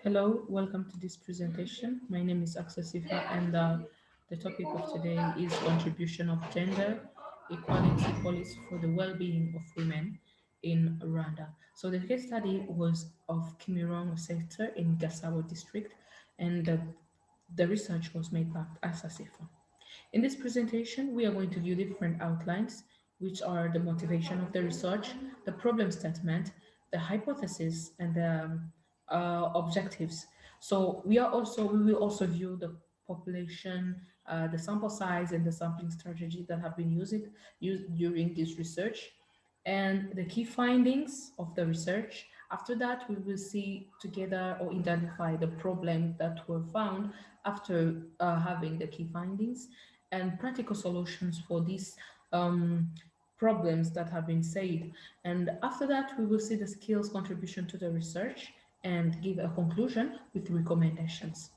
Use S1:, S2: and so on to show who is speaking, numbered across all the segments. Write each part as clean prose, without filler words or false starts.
S1: Hello, welcome to this presentation. My name is Acsa Sifa, and the topic of today is contribution of gender equality policy for the well-being of women in Rwanda. So the case study was of Kimirongo sector in Gasabo district, and the research was made by Acsa Sifa. In this presentation, we are going to view different outlines, which are the motivation of the research, the problem statement, the hypothesis, and the objectives. So we will also view the population, the sample size, and the sampling strategy that have been used during this research, and the key findings of the research. After that, we will see together or identify the problem that were found after having the key findings and practical solutions for these um, problems that have been said. And after that, we will see the skills contribution to the research and give a conclusion with recommendations.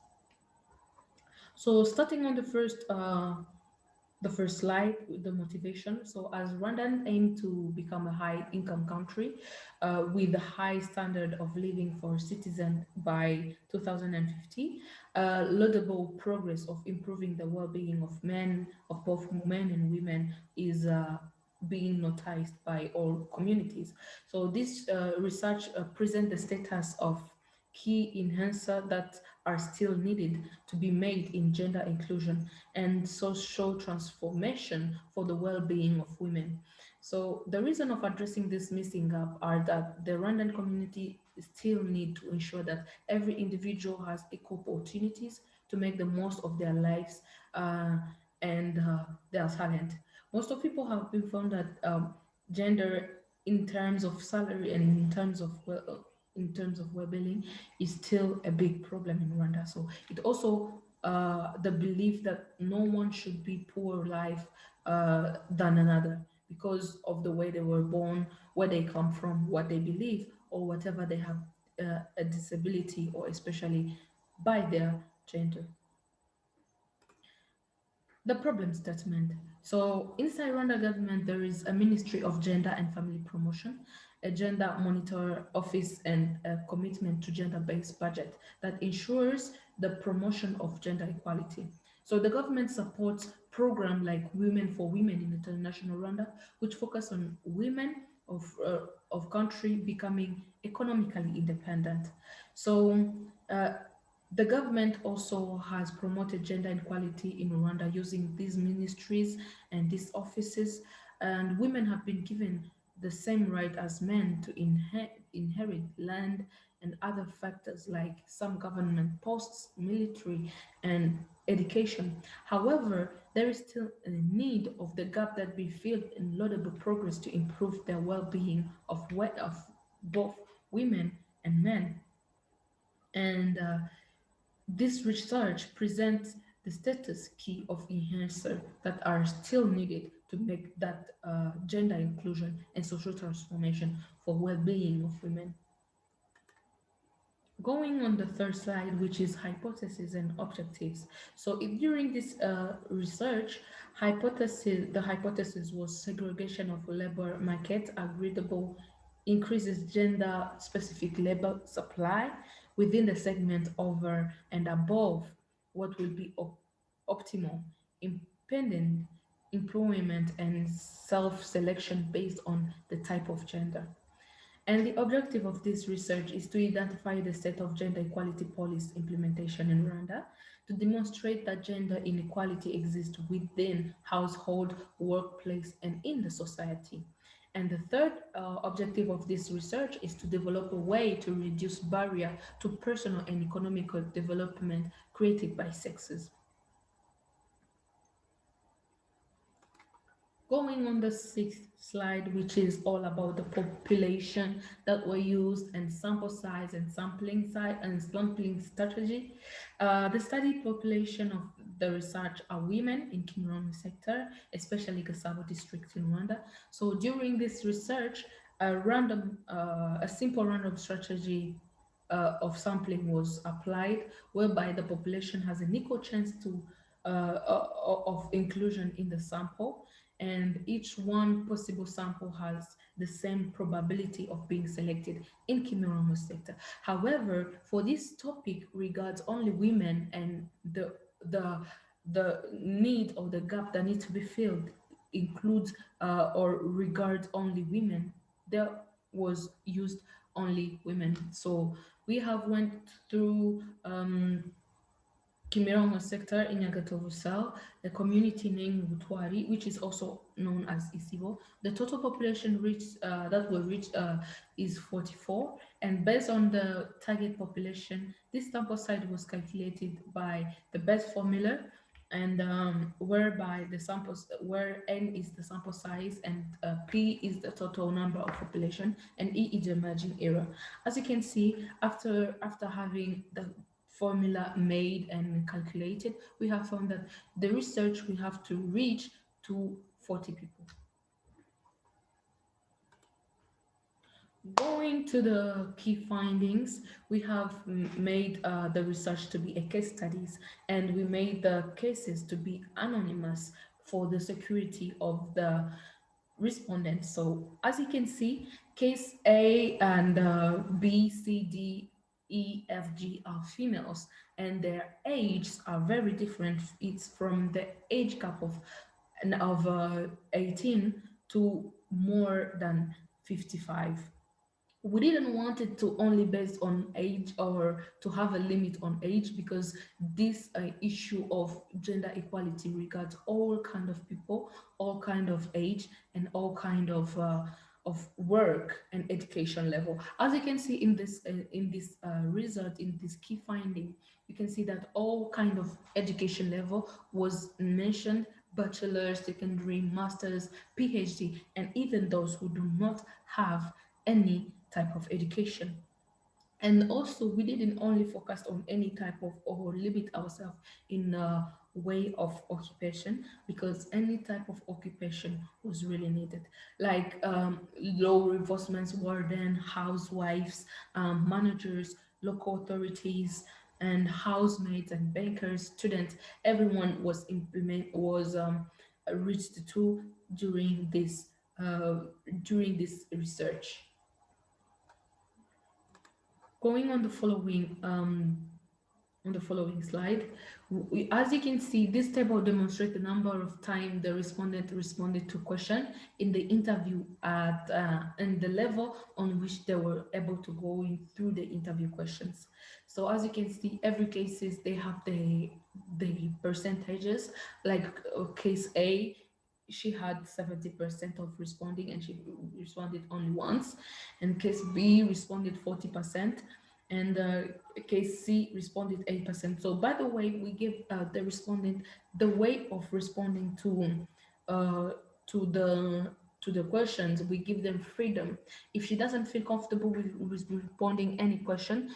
S1: So starting on the first slide with the motivation. So as Rwandan aim to become a high income country with a high standard of living for citizens by 2050, laudable progress of improving the well-being of men, of both men and women is being noticed by all communities. So this research present the status of key enhancer that are still needed to be made in gender inclusion and social transformation for the well-being of women. So the reason of addressing this missing gap are that the Rwandan community still need to ensure that every individual has equal opportunities to make the most of their lives uh, and their talent. Most of people have been found that gender in terms of salary and in terms of well-being is still a big problem in Rwanda. So it also the belief that no one should be poor life than another because of the way they were born, where they come from, what they believe, or whatever they have a disability, or especially by their gender. The problem statement. So inside Rwanda government, there is a Ministry of Gender and Family Promotion, a gender monitor office, and a commitment to gender-based budget that ensures the promotion of gender equality. So the government supports programs like Women for Women in International Rwanda, which focus on women of country becoming economically independent. So uh, the government also has promoted gender equality in Rwanda using these ministries and these offices, and women have been given the same right as men to inherit land and other factors like some government posts, military, and education. However, there is still a need of the gap that be filled in laudable progress to improve the well-being of both women and men. And this research presents the status key of enhancer that are still needed to make that gender inclusion and social transformation for well-being of women. Going on the third slide, which is hypotheses and objectives. So during this research, the hypothesis was segregation of labor market agreeable increases gender-specific labor supply within the segment over and above what will be optimal, independent employment and self-selection based on the type of gender. And the objective of this research is to identify the state of gender equality policy implementation in Rwanda, to demonstrate that gender inequality exists within household, workplace, and in the society. And the third objective of this research is to develop a way to reduce barrier to personal and economical development created by sexes. Going on the sixth slide, which is all about the population that were used and sample size and sampling strategy. The study population of the research are women in Kimirongo sector, especially Gasabo district in Rwanda. So during this research, a simple random strategy of sampling was applied, whereby the population has an equal chance to of inclusion in the sample, and each one possible sample has the same probability of being selected in Kimiramo sector. However, for this topic regards only women and the the need or the gap that needs to be filled includes or regards only women, there was used only women. So we have went through Kimirongo sector in Nyagatovu Cell, the community named Butwari, which is also known as Isibo. The total population reached that were reached is 44, and based on the target population, this sample size was calculated by the best formula, and whereby the samples where n is the sample size and p is the total number of population and e is the emerging error. As you can see, after having the formula made and calculated, we have found that the research we have to reach to 40 people. Going to the key findings, we have made the research to be a case studies, and we made the cases to be anonymous for the security of the respondents. So as you can see, case A and B, C, D, E, F, G are females, and their ages are very different. It's from the age gap of 18 to more than 55. We didn't want it to only based on age or to have a limit on age, because this issue of gender equality regards all kind of people, all kind of age, and all kind of work and education level. As you can see in this result, in this key finding, you can see that all kind of education level was mentioned: bachelor, secondary, masters, PhD, and even those who do not have any type of education. And also, we didn't only focus on any type of or limit ourselves in a way of occupation, because any type of occupation was really needed, like law enforcement, warden, housewives, managers, local authorities, and housemaids and bankers, students. Everyone was reached to uh, during this research. Going on the following slide, as you can see, this table demonstrates the number of time the respondent responded to question in the interview at and the level on which they were able to go in through the interview questions. So as you can see, every cases they have the percentages. Like case A, she had 70% of responding and she responded only once, and case B responded 40%, and case C responded 8%. So by the way, we give the respondent the way of responding uh, to the to the questions. We give them freedom. If she doesn't feel comfortable with responding any question,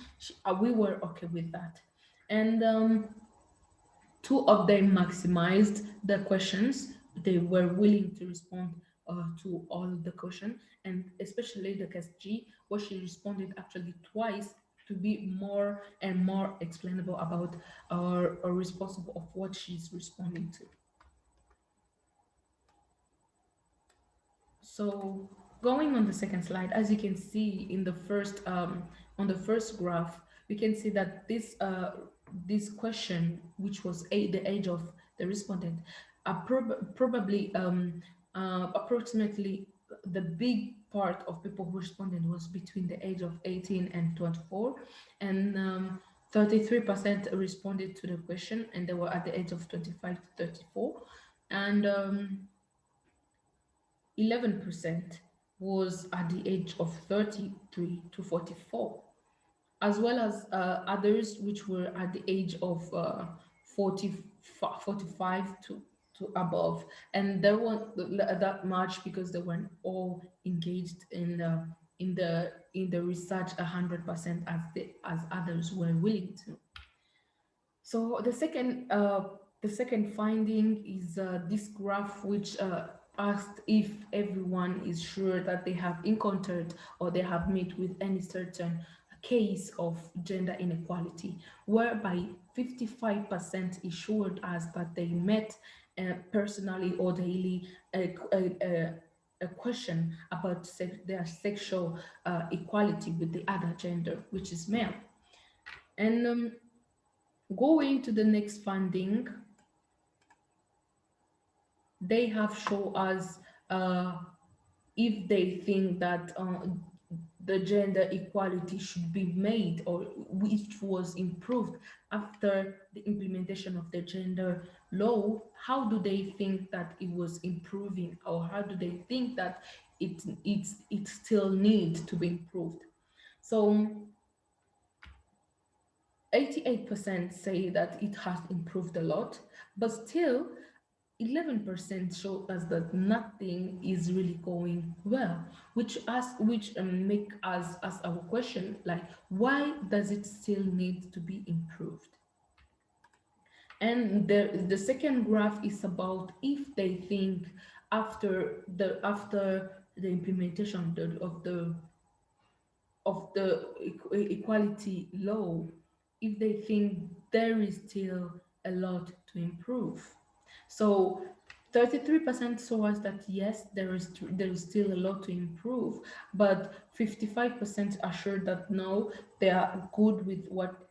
S1: we were okay with that. And two of them maximized the questions. They were willing to respond to all the question, and especially the case G, where she responded actually twice to be more and more explainable about or responsible of what she's responding to. So going on the second slide, as you can see in the first on the first graph, we can see that this question, which was the age of the respondent, probably approximately the big part of people who responded was between the age of 18 and 24, and 33% responded to the question, and they were at the age of 25 to 34, and 11% was at the age of 33 to 44, as well as others which were at the age of 40, 45 to above. And there weren't that much because they weren't all engaged in the research 100% as others were willing to. So the second finding is this graph, which asked if everyone is sure that they have encountered or they have met with any certain case of gender inequality, whereby 55% assured us that they met personally or daily a question about their sexual equality with the other gender, which is male. And going to the next funding, they have shown us uh, if they think that the gender equality should be made or which was improved after the implementation of the gender law. How do they think that it was improving, or how do they think that it still needs to be improved? So 88% say that it has improved a lot, but still 11% show us that nothing is really going well, which make us ask our question, like, why does it still need to be improved? And the second graph is about if they think after the implementation of the equality law, if they think there is still a lot to improve. So 33% saw us that yes, there is still a lot to improve, but 55% are sure that no, they are good with what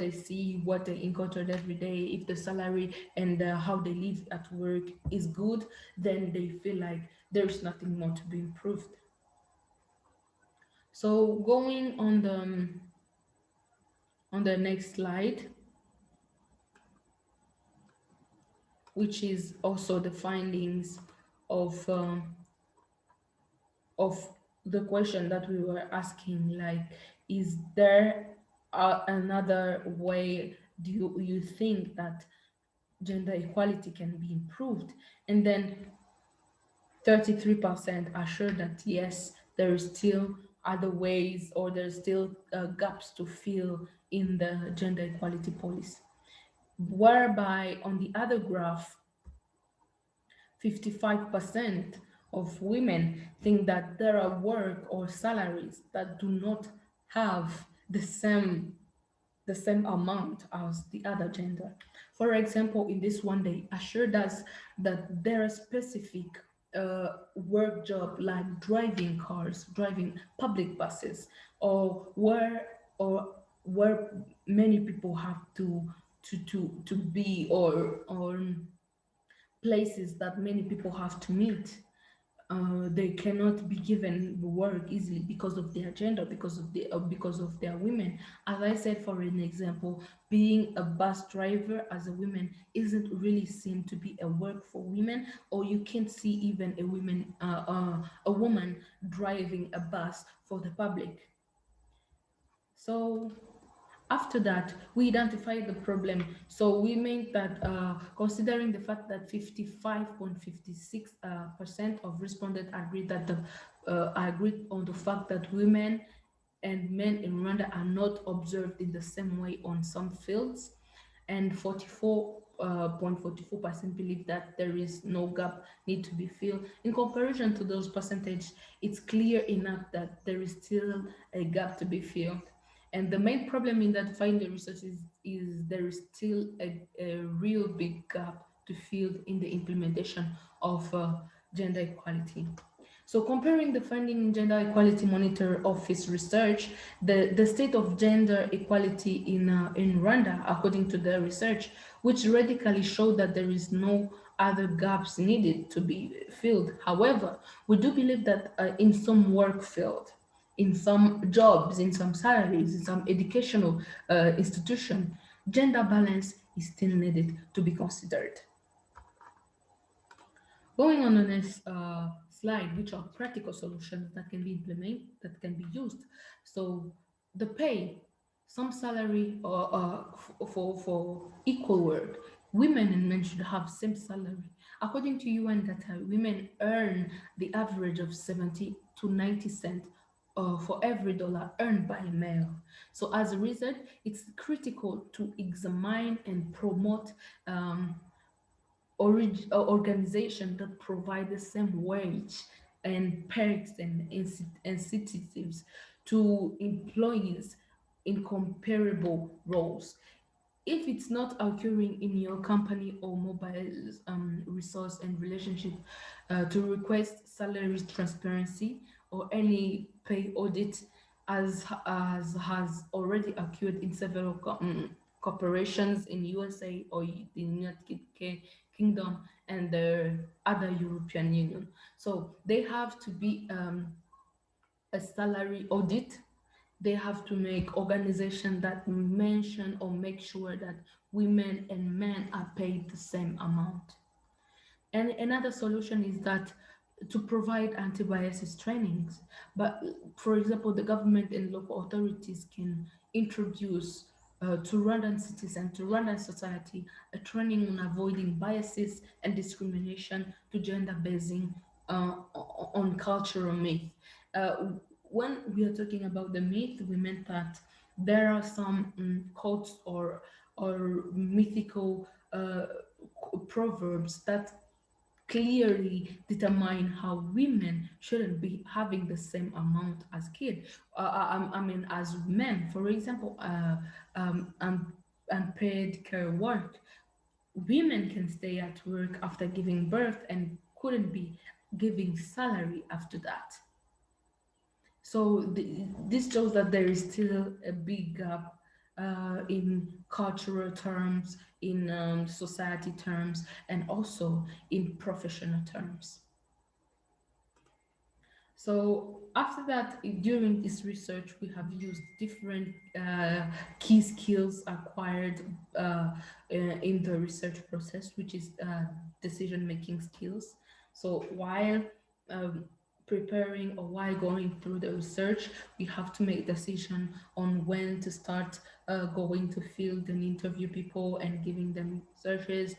S1: they see, what they encountered every day. If the salary and how they live at work is good, then they feel like there's nothing more to be improved. So going on the next slide, which is also the findings of the question that we were asking, like, is there another way? Do you think that gender equality can be improved? And then 33% are sure that yes, there is still other ways, or there's still gaps to fill in the gender equality policy. Whereby on the other graph, 55% of women think that there are work or salaries that do not have the same amount as the other gender. For example, in this one, they assured us that there are specific work job like driving cars, driving public buses, or where many people have to be, or places that many people have to meet. They cannot be given work easily because of their gender, because of their women. As I said, for an example, being a bus driver as a woman isn't really seen to be a work for women, or you can't see even a woman driving a bus for the public. So after that, we identified the problem. So we made that, considering the fact that 55.56% of respondents agreed that agreed on the fact that women and men in Rwanda are not observed in the same way on some fields, and 44.44% believe that there is no gap need to be filled. In comparison to those percentage, it's clear enough that there is still a gap to be filled. And the main problem in that finding research is there is still a real big gap to fill in the implementation of gender equality. So comparing the finding in Gender Equality Monitor Office research, the state of gender equality in Rwanda, according to the research, which radically showed that there is no other gaps needed to be filled. However, we do believe that in some work field, in some jobs, in some salaries, in some educational institution, gender balance is still needed to be considered. Going on the next slide, which are practical solutions that can be implemented, that can be used. So the pay, some salary for equal work. Women and men should have same salary. According to UN data, women earn the average of 70 to 90 cents for every dollar earned by a male. So as a result, it's critical to examine and promote organization that provide the same wage and perks and incentives to employees in comparable roles. if it's not occurring in your company or mobile resource and relationship, to request salary transparency or any pay audit, as has already occurred in several corporations in USA or the United Kingdom and the other European Union. So they have to be a salary audit. They have to make organization that mention or make sure that women and men are paid the same amount. And another solution is that to provide anti-biases trainings. But for example, the government and local authorities can introduce to Rwandan citizens, to Rwandan society, a training on avoiding biases and discrimination to gender basing on cultural myth. Uh, when we are talking about the myth, we meant that there are some quotes or mythical proverbs that clearly determine how women shouldn't be having the same amount as kids. I mean, as men, for example, unpaid care work. Women can stay at work after giving birth and couldn't be giving salary after that. So this shows that there is still a big gap in cultural terms, in society terms, and also in professional terms. So after that, during this research, we have used different key skills acquired in the research process, which is decision-making skills. So while um, preparing or while going through the research, we have to make decision on when to start going to field and interview people and giving them searches,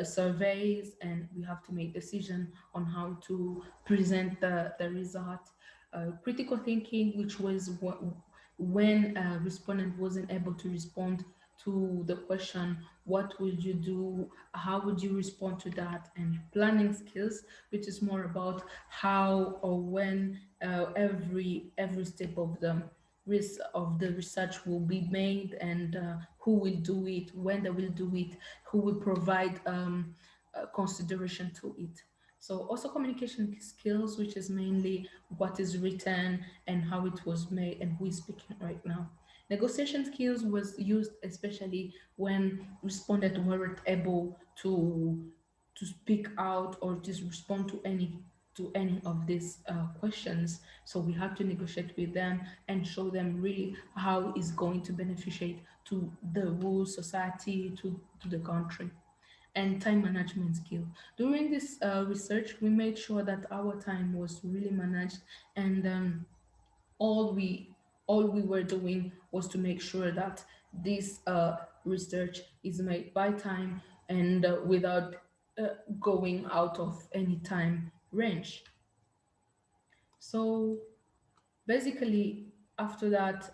S1: surveys, and we have to make decision on how to present the result. Critical thinking, which was when a respondent wasn't able to respond to the question, what would you do? How would you respond to that? And planning skills, which is more about how or when every step of the research will be made and who will do it, when they will do it, who will provide consideration to it. So also communication skills, which is mainly what is written and how it was made and who is speaking right now. Negotiation skills was used especially when respondents weren't able to speak out or just respond to any of these questions. So we have to negotiate with them and show them really how it's going to beneficiate to the whole society, to the country. And time management skill. During this research, we made sure that our time was really managed, and all we all we were doing was to make sure that this research is made by time and without uh, going out of any time range. So basically, after that,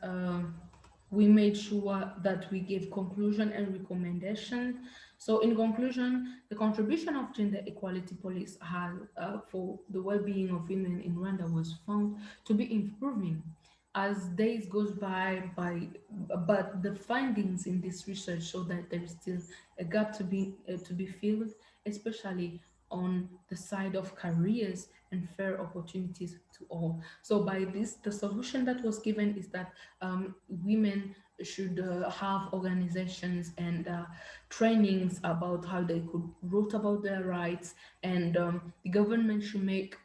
S1: we made sure that we gave conclusion and recommendation. So, in conclusion, the contribution of gender equality police has for the well-being of women in Rwanda was found to be improving as days goes but the findings in this research show that there is still a gap to be filled, especially on the side of careers and fair opportunities to all. So by this, the solution that was given is that women should have organizations and trainings about how they could wrote about their rights, and the government should make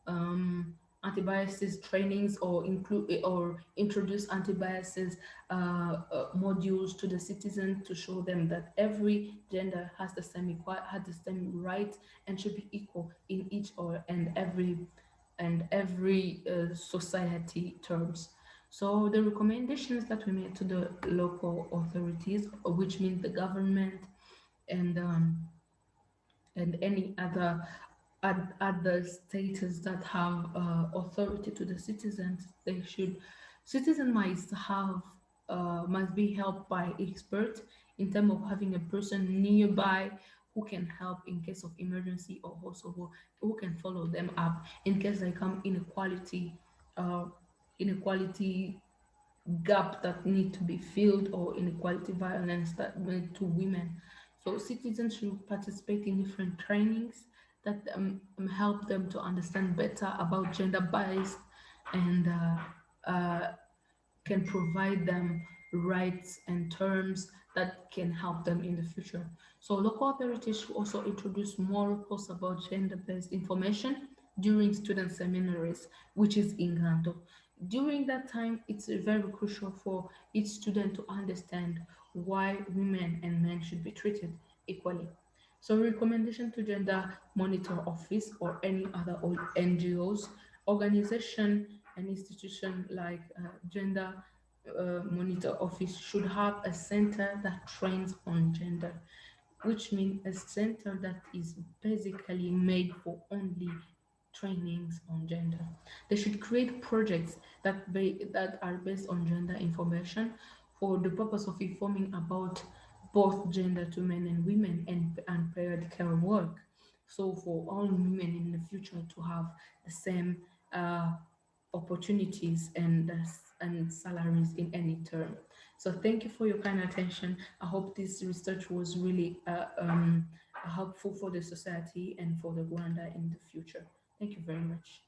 S1: um, anti-biases trainings or include or introduce anti-biases modules to the citizens to show them that every gender has the same has the same right and should be equal in each or and every society terms. So the recommendations that we made to the local authorities, which means the government and any other states that have authority to the citizens, they should citizen must be helped by experts in terms of having a person nearby who can help in case of emergency, or also who can follow them up in case they come inequality uh, inequality gap that need to be filled or inequality violence that made to women. So citizens should participate in different trainings that help them to understand better about gender bias and can provide them rights and terms that can help them in the future. So local authorities should also introduce more posts about gender-based information during student seminaries, which is in Granto. During that time, it's very crucial for each student to understand why women and men should be treated equally. So recommendation to gender monitor office or any other NGOs, organization and institution like gender monitor office should have a center that trains on gender, which means a center that is basically made for only trainings on gender. They should create projects that are based on gender information for the purpose of informing about both gender to men and women and paired care work. So for all women in the future to have the same uh, opportunities and salaries in any term. So thank you for your kind attention. I hope this research was really helpful for the society and for the Rwanda in the future. Thank you very much.